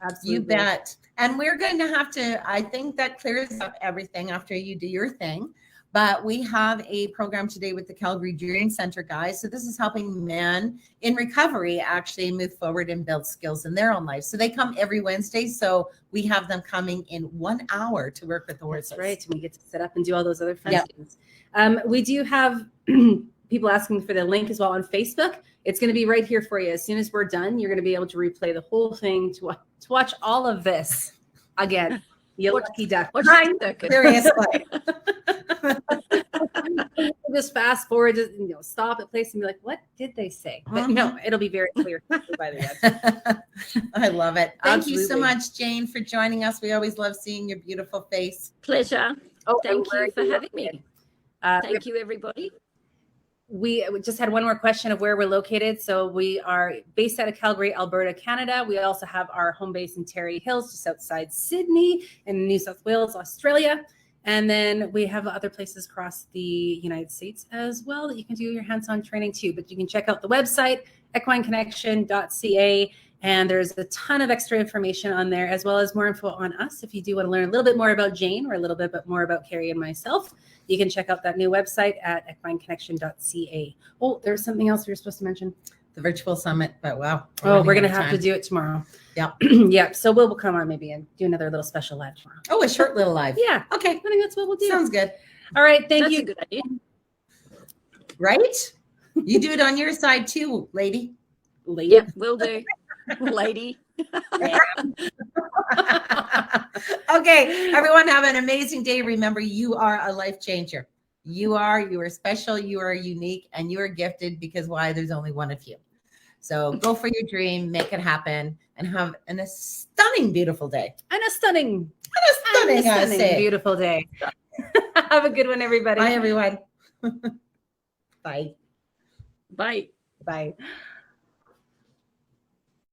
Absolutely. You bet. And we're going to have to, I think that clears up everything after you do your thing. But we have a program today with the Calgary Dream Center guys. So this is helping men in recovery actually move forward and build skills in their own life. So they come every Wednesday. So we have them coming in 1 hour to work with the horses. That's right. And we get to set up and do all those other fun things. We do have people asking for the link as well on Facebook. It's going to be right here for you. As soon as we're done, you're going to be able to replay the whole thing to watch all of this again. You lucky duck. Watch Right. the circus. Seriously. Just fast forward, just, stop at place and be like, what did they say? But no, it'll be very clear by the end. I love it. Thank you so Absolutely. mumuch, Jane, for joining us. We always love seeing your beautiful face. Pleasure. Oh, Thank you for having me. Thank you, everybody. We just had one more question of where we're located. So we are based out of Calgary, Alberta, Canada. We also have our home base in Terry Hills, just outside Sydney, in New South Wales, Australia. And then we have other places across the United States as well that you can do your hands-on training too. But you can check out the website, equineconnection.ca. And there's a ton of extra information on there, as well as more info on us. If you do want to learn a little bit more about Jane or a little bit more about Carrie and myself, you can check out that new website at equineconnection.ca. Oh, there's something else we were supposed to mention. The virtual summit, but wow. Oh, we're going to have to do it tomorrow. Yeah. Yeah. So we'll come on maybe and do another little special live tomorrow. Oh, a short little live. Yeah. Okay. I think that's what we'll do. Sounds good. All right. Thank That's you. a good idea. Right? You do it on your side too, lady. Lady. Yep, will do. Lady. Okay, everyone have an amazing day. Remember, you are a life changer. You are special, you are unique, and you are gifted because why? There's only one of you. So go for your dream, make it happen, and have a stunning, beautiful day. And a stunning, Beautiful beautiful day. Have a good one, everybody. Bye, everyone. Bye. Bye. Bye.